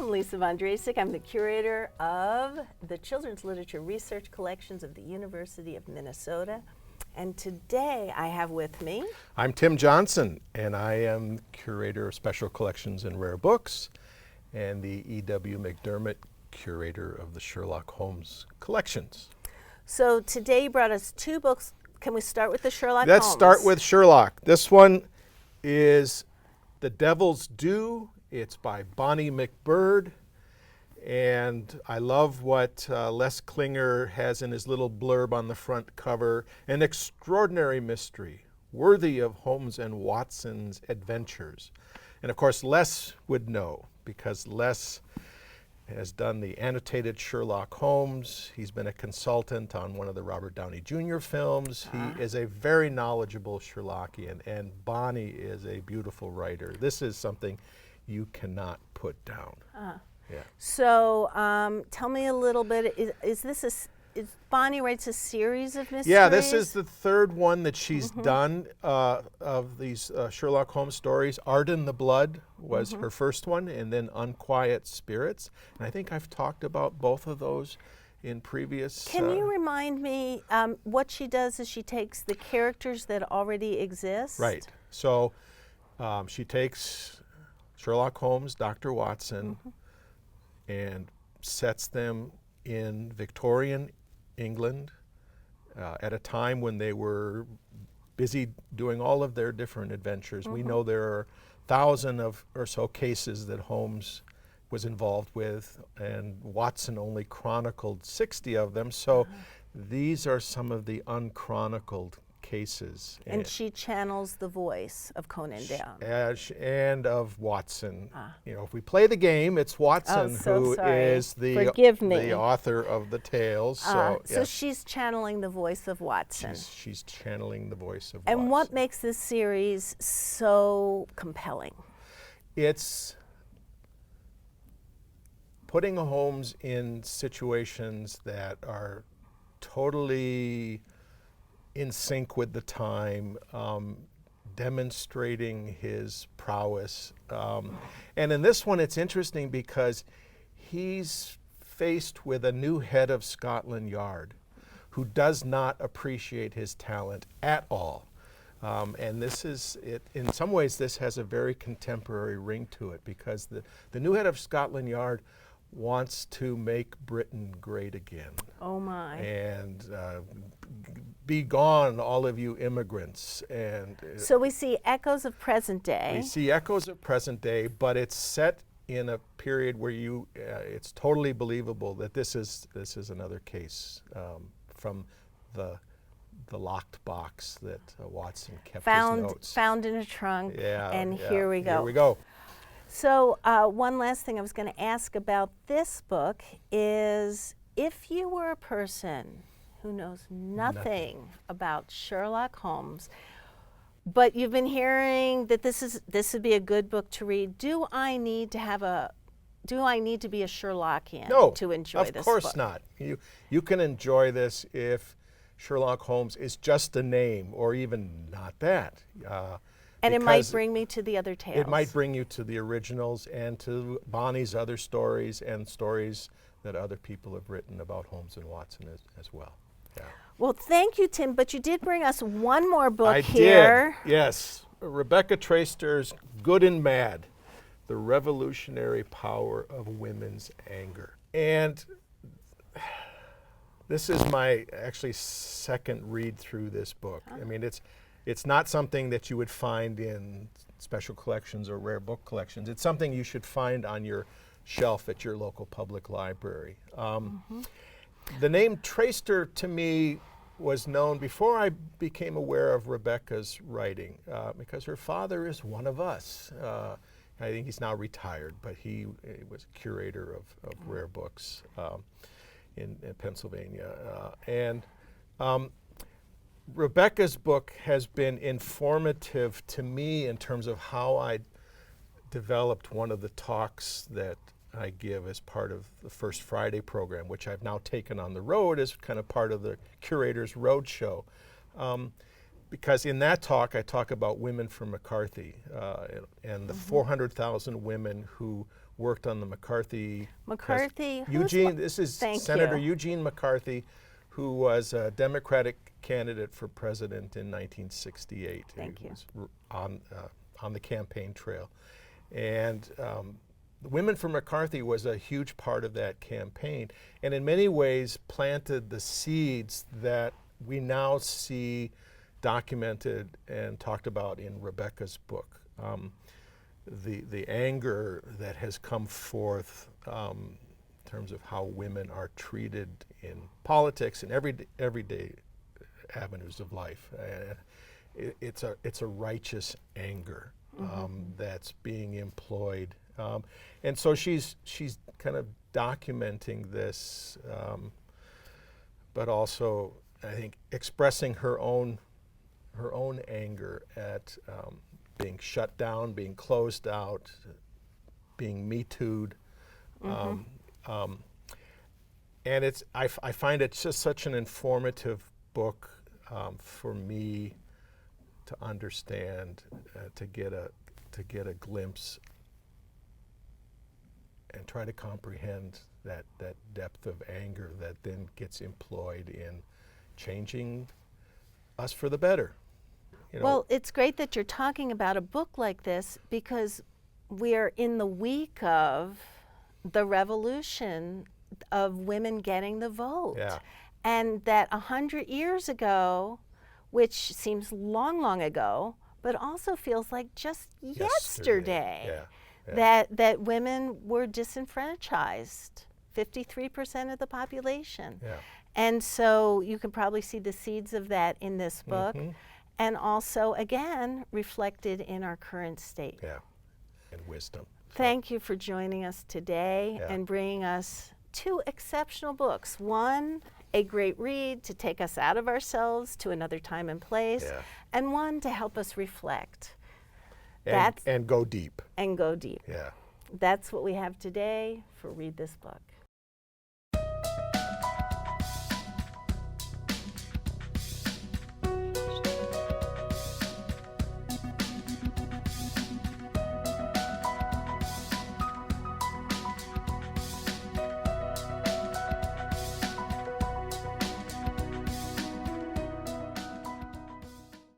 I'm Lisa von Drasek. I'm the curator of the Children's Literature Research Collections of the University of Minnesota. And today I have with me... I'm Tim Johnson, and I am curator of special collections and rare books, and the E.W. McDermott curator of the Sherlock Holmes collections. So today you brought us two books. Can we start with the Sherlock Holmes? Let's start with Sherlock. This one is The Devil's Due. It's by Bonnie MacBird, and I love what Les Klinger has in his little blurb on the front cover. An extraordinary mystery, worthy of Holmes and Watson's adventures. And of course, Les would know, because Les has done the annotated Sherlock Holmes. He's been a consultant on one of the Robert Downey Jr. films. He is a very knowledgeable Sherlockian, and Bonnie is a beautiful writer. This is something you cannot put down. Yeah. So tell me a little bit, is Bonnie writes a series of mysteries? Yeah, this is the third one that she's done of these Sherlock Holmes stories. Arden the Blood was her first one, and then Unquiet Spirits. And I think I've talked about both of those in previous... Can you remind me, what she does is she takes the characters that already exist? Right. So she takes Sherlock Holmes, Dr. Watson, and sets them in Victorian England at a time when they were busy doing all of their different adventures. We know there are 1,000 or so cases that Holmes was involved with, and Watson only chronicled 60 of them. So these are some of the unchronicled cases. And she channels the voice of Conan Down. And of Watson. You know, if we play the game, it's Watson who is the author of the tales. So she's channeling the voice of Watson. She's channeling the voice of Watson. And what makes this series so compelling? It's putting Holmes in situations that are totally in sync with the time, demonstrating his prowess. And in this one, it's interesting because he's faced with a new head of Scotland Yard who does not appreciate his talent at all. And this is, in some ways, this has a very contemporary ring to it, because the new head of Scotland Yard wants to make Britain great again. Oh my. And be gone, all of you immigrants. And so we see echoes of present day. We see echoes of present day, but it's set in a period where it's totally believable that this is another case from the locked box that Watson kept his notes. Found in a trunk, and here we go. Here we go. So one last thing I was going to ask about this book is, if you were a person who knows nothing about Sherlock Holmes, but you've been hearing that this would be a good book to read, do I need to be a Sherlockian to enjoy this book? No, of course not. You can enjoy this if Sherlock Holmes is just a name, or even not that. And it might bring me to the other tales. It might bring you to the originals and to Bonnie's other stories and stories that other people have written about Holmes and Watson as well. Yeah. Well, thank you, Tim, but you did bring us one more book here. I did, yes. Rebecca Traister's Good and Mad, The Revolutionary Power of Women's Anger. And this is my actually second read through this book. I mean, it's not something that you would find in special collections or rare book collections. It's something you should find on your shelf at your local public library. The name Traister, to me, was known before I became aware of Rebecca's writing, because her father is one of us. I think he's now retired, but he was a curator of rare books in Pennsylvania. Rebecca's book has been informative to me in terms of how I developed one of the talks that I give as part of the First Friday program, which I've now taken on the road as kind of part of the Curator's Roadshow. because in that talk I talk about women from McCarthy and the 400,000 women who worked on the McCarthy. McCarthy, Eugene, this is Thank Senator you. Eugene McCarthy, who was a Democratic candidate for president in 1968. Thank He you. was on the campaign trail. And the Women for McCarthy was a huge part of that campaign, and in many ways planted the seeds that we now see documented and talked about in Rebecca's book. The anger that has come forth in terms of how women are treated in politics and everyday avenues of life. It's a righteous anger that's being employed, and so she's kind of documenting this, but also I think expressing her own anger at being shut down, being closed out, being Me Too'd. And I find it just such an informative book for me to understand, to get a glimpse and try to comprehend that depth of anger that then gets employed in changing us for the better. You know, Well, it's great that you're talking about a book like this because we're in the week of the revolution of women getting the vote. Yeah. And that 100 years ago, which seems long, long ago, but also feels like just yesterday, Yeah. that women were disenfranchised, 53% of the population. Yeah. And so you can probably see the seeds of that in this book, and also, again, reflected in our current state. Yeah, and wisdom. Thank you for joining us today Yeah. and bringing us two exceptional books. One, a great read to take us out of ourselves to another time and place, Yeah. and one to help us reflect And go deep. and go deep. Yeah. That's what we have today for Read This Book.